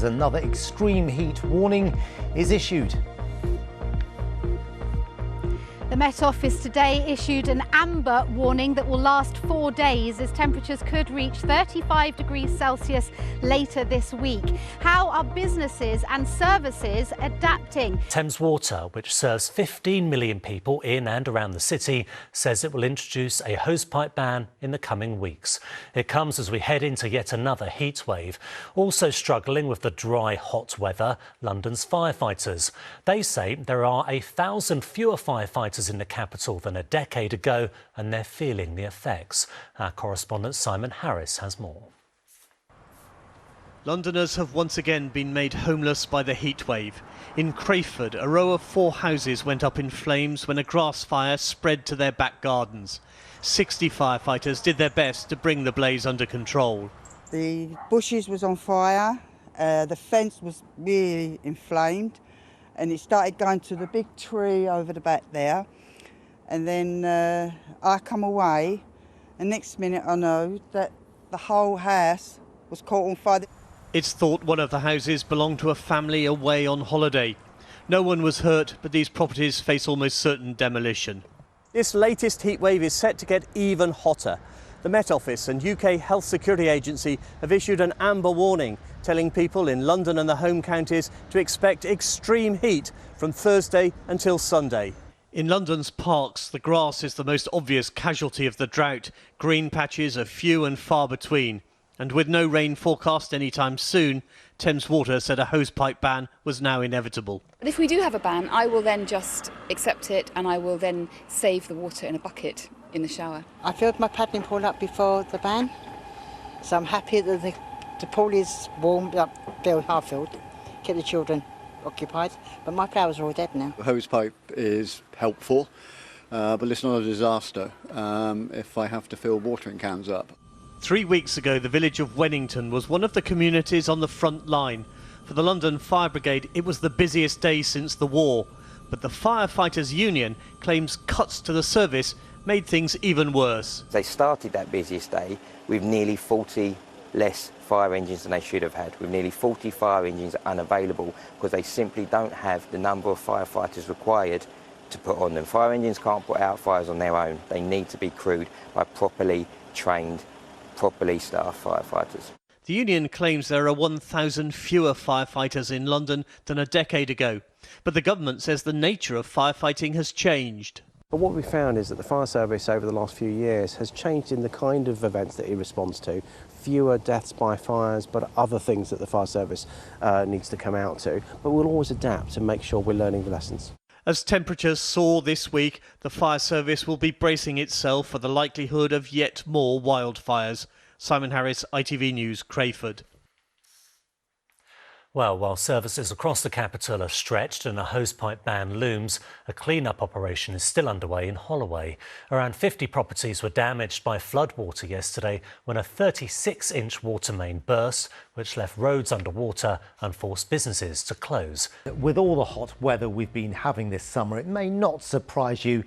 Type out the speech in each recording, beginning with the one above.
as another extreme heat warning is issued. The Met Office today issued an amber warning that will last 4 days as temperatures could reach 35 degrees Celsius later this week. How are businesses and services adapting? Thames Water, which serves 15 million people in and around the city, says it will introduce a hosepipe ban in the coming weeks. It comes as we head into yet another heat wave. Also struggling with the dry, hot weather, London's firefighters. They say there are 1,000 fewer firefighters in the capital than a decade ago, and they're feeling the effects. Our correspondent Simon Harris has more. Londoners have once again been made homeless by the heat wave. In Crayford, a row of 4 houses went up in flames when a grass fire spread to their back gardens. 60 firefighters did their best to bring the blaze under control. The bushes was on fire, the fence was really inflamed, and it started going to the big tree over the back there. And then I come away, and next minute I know that the whole house was caught on fire. It's thought one of the houses belonged to a family away on holiday. No one was hurt, but these properties face almost certain demolition. This latest heat wave is set to get even hotter. The Met Office and UK Health Security Agency have issued an amber warning, telling people in London and the home counties to expect extreme heat from Thursday until Sunday. In London's parks, the grass is the most obvious casualty of the drought. Green patches are few and far between. And with no rain forecast anytime soon, Thames Water said a hosepipe ban was now inevitable. But if we do have a ban, I will then just accept it, and I will then save the water in a bucket in the shower. I filled my paddling pool up before the ban, so I'm happy that the pool is warmed up, filled, half filled, keep the children occupied, but my flowers are all dead now. The hosepipe is helpful, but it's not a disaster if I have to fill watering cans up. 3 weeks ago, the village of Wennington was one of the communities on the front line. For the London Fire Brigade, it was the busiest day since the war. But the Firefighters Union claims cuts to the service made things even worse. They started that busiest day with nearly 40 less fire engines than they should have had, with nearly 40 fire engines unavailable because they simply don't have the number of firefighters required to put on them. Fire engines can't put out fires on their own. They need to be crewed by properly trained, properly staffed firefighters. The union claims there are 1,000 fewer firefighters in London than a decade ago. But the government says the nature of firefighting has changed. But what we found is that the fire service over the last few years has changed in the kind of events that it responds to. Fewer deaths by fires, but other things that the fire service needs to come out to. But we'll always adapt and make sure we're learning the lessons. As temperatures soar this week, the fire service will be bracing itself for the likelihood of yet more wildfires. Simon Harris, ITV News, Crayford. Well, while services across the capital are stretched and a hosepipe ban looms, a clean-up operation is still underway in Holloway. Around 50 properties were damaged by floodwater yesterday when a 36-inch water main burst, which left roads underwater and forced businesses to close. With all the hot weather we've been having this summer, it may not surprise you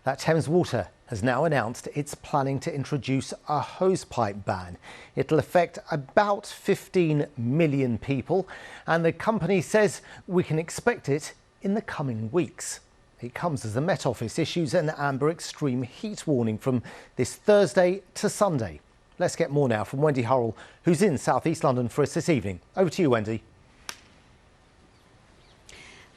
that Thames Water has now announced it's planning to introduce a hosepipe ban. It'll affect about 15 million people, and the company says we can expect it in the coming weeks. It comes as the Met Office issues an amber extreme heat warning from this Thursday to Sunday. Let's get more now from Wendy Hurrell, who's in South East London for us this evening. Over to you, Wendy.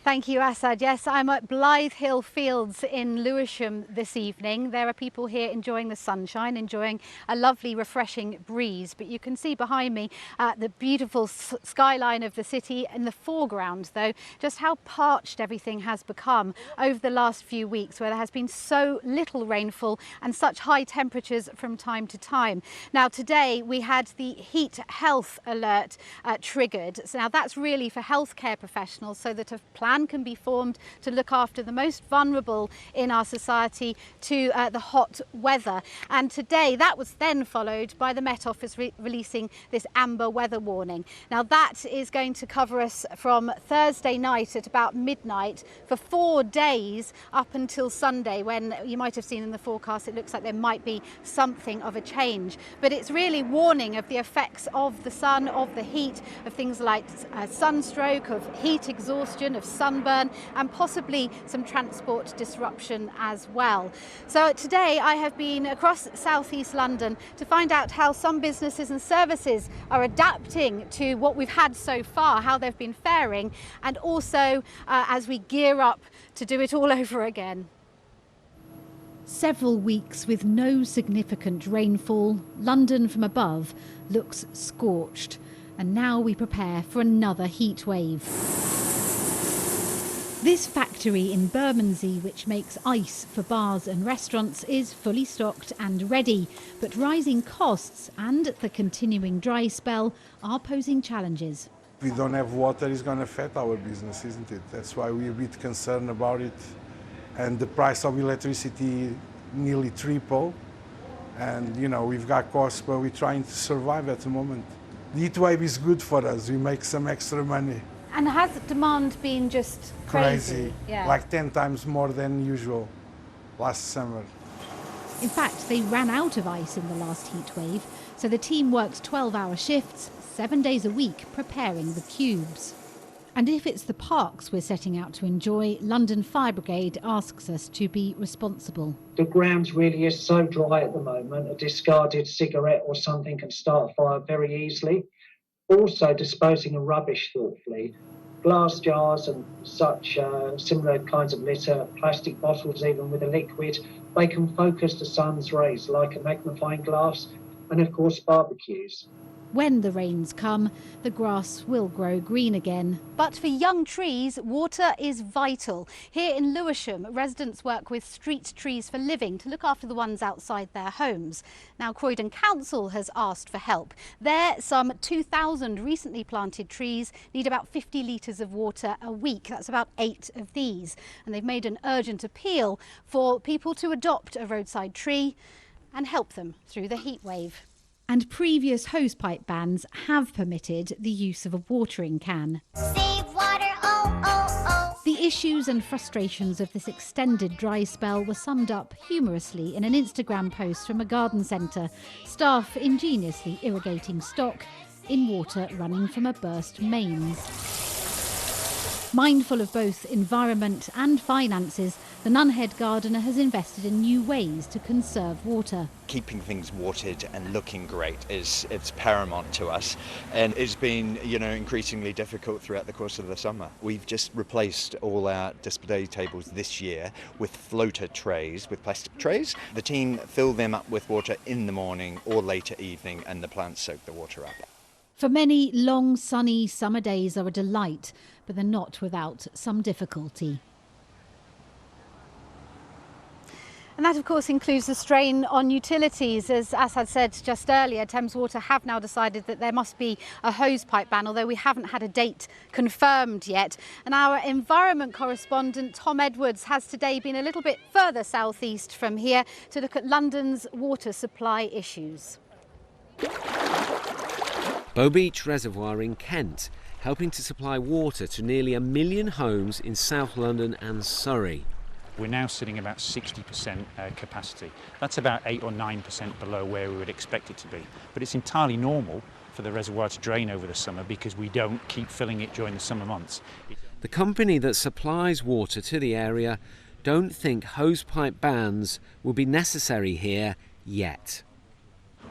Thank you, Assad. Yes, I'm at Blythe Hill Fields in Lewisham this evening. There are people here enjoying the sunshine, enjoying a lovely, refreshing breeze. But you can see behind me the beautiful skyline of the city. In the foreground, though, just how parched everything has become over the last few weeks, where there has been so little rainfall and such high temperatures from time to time. Now, today we had the heat health alert triggered. So now that's really for healthcare professionals so that have planned plan can be formed to look after the most vulnerable in our society to the hot weather. And today that was then followed by the Met Office releasing this amber weather warning. Now that is going to cover us from Thursday night at about midnight for 4 days up until Sunday, when you might have seen in the forecast it looks like there might be something of a change. But it's really warning of the effects of the sun, of the heat, of things like sunstroke, of heat exhaustion, of sunburn, and possibly some transport disruption as well. So today I have been across southeast London to find out how some businesses and services are adapting to what we've had so far, how they've been faring, and also as we gear up to do it all over again. Several weeks with no significant rainfall, London from above looks scorched, and now we prepare for another heat wave. This factory in Bermondsey, which makes ice for bars and restaurants, is fully stocked and ready, but rising costs and the continuing dry spell are posing challenges. If we don't have water, it's going to affect our business, isn't it? That's why we're a bit concerned about it. And the price of electricity nearly triple. And, you know, we've got costs, but we're trying to survive at the moment. The heat wave is good for us. We make some extra money. And has demand been just crazy? Yeah. Like 10 times more than usual last summer. In fact, they ran out of ice in the last heat wave, so the team worked 12-hour shifts, 7 days a week, preparing the cubes. And if it's the parks we're setting out to enjoy, London Fire Brigade asks us to be responsible. The ground really is so dry at the moment, a discarded cigarette or something can start a fire very easily. Also disposing of rubbish thoughtfully. Glass jars and such similar kinds of litter, plastic bottles even with a liquid, they can focus the sun's rays like a magnifying glass, and of course barbecues. When the rains come, the grass will grow green again. But for young trees, water is vital. Here in Lewisham, residents work with street trees for living to look after the ones outside their homes. Now, Croydon Council has asked for help. There, some 2,000 recently planted trees need about 50 litres of water a week. That's about 8 of these. And they've made an urgent appeal for people to adopt a roadside tree and help them through the heat wave. And previous hosepipe bans have permitted the use of a watering can. Save water, oh, oh, oh. The issues and frustrations of this extended dry spell were summed up humorously in an Instagram post from a garden centre. Staff ingeniously irrigating stock in water running from a burst mains. Mindful of both environment and finances, the Nunhead gardener has invested in new ways to conserve water. Keeping things watered and looking great it's paramount to us, and it's been increasingly difficult throughout the course of the summer. We've just replaced all our display tables this year with floater trays, with plastic trays. The team fill them up with water in the morning or later evening, and the plants soak the water up. For many, long sunny summer days are a delight, but they're not without some difficulty. And that, of course, includes the strain on utilities. As Asad said just earlier, Thames Water have now decided that there must be a hosepipe ban, although we haven't had a date confirmed yet. And our environment correspondent, Tom Edwards, has today been a little bit further southeast from here to look at London's water supply issues. Bow Beach Reservoir in Kent, helping to supply water to nearly 1 million homes in South London and Surrey. We're now sitting about 60% capacity. That's about 8 or 9% below where we would expect it to be. But it's entirely normal for the reservoir to drain over the summer because we don't keep filling it during the summer months. The company that supplies water to the area don't think hosepipe bans will be necessary here yet.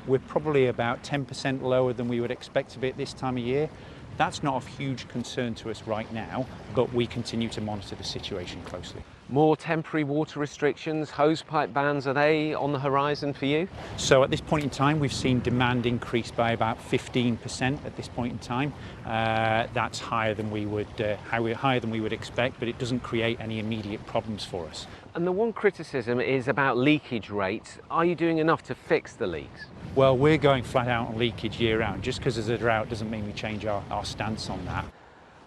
We're probably about 10% lower than we would expect to be at this time of year. That's not of huge concern to us right now, but we continue to monitor the situation closely. More temporary water restrictions, hosepipe bans, are they on the horizon for you? So at this point in time, we've seen demand increase by about 15% at this point in time. That's higher than we would expect, but it doesn't create any immediate problems for us. And the one criticism is about leakage rates. Are you doing enough to fix the leaks? Well, we're going flat out on leakage year round. Just because there's a drought doesn't mean we change our stance on that.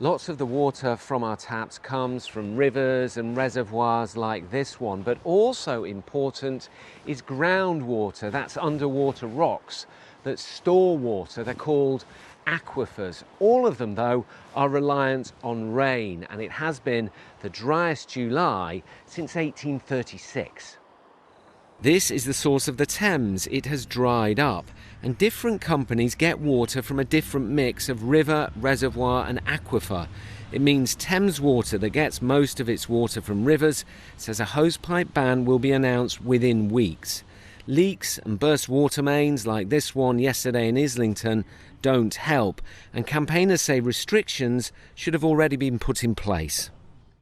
Lots of the water from our taps comes from rivers and reservoirs like this one, but also important is groundwater. That's underwater rocks that store water. They're called aquifers. All of them, though, are reliant on rain, and it has been the driest July since 1836. This is the source of the Thames. It has dried up, and different companies get water from a different mix of river, reservoir and aquifer. It means Thames Water, that gets most of its water from rivers, says a hosepipe ban will be announced within weeks. Leaks and burst water mains like this one yesterday in Islington don't help, and campaigners say restrictions should have already been put in place.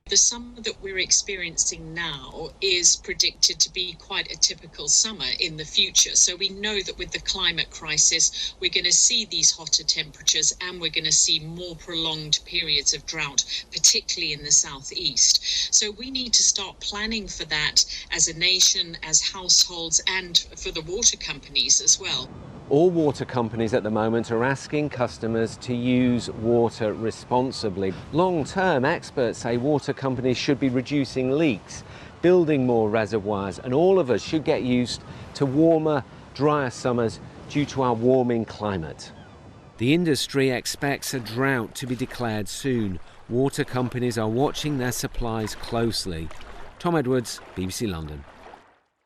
The summer that we're experiencing now is predicted to be quite a typical summer in the future. So we know that with the climate crisis, we're going to see these hotter temperatures and we're going to see more prolonged periods of drought, particularly in the southeast. So we need to start planning for that as a nation, as households, and for the water companies as well. All water companies at the moment are asking customers to use water responsibly. Long-term, experts say water companies should be reducing leaks, building more reservoirs, and all of us should get used to warmer, drier summers due to our warming climate. The industry expects a drought to be declared soon. Water companies are watching their supplies closely. Tom Edwards, BBC London.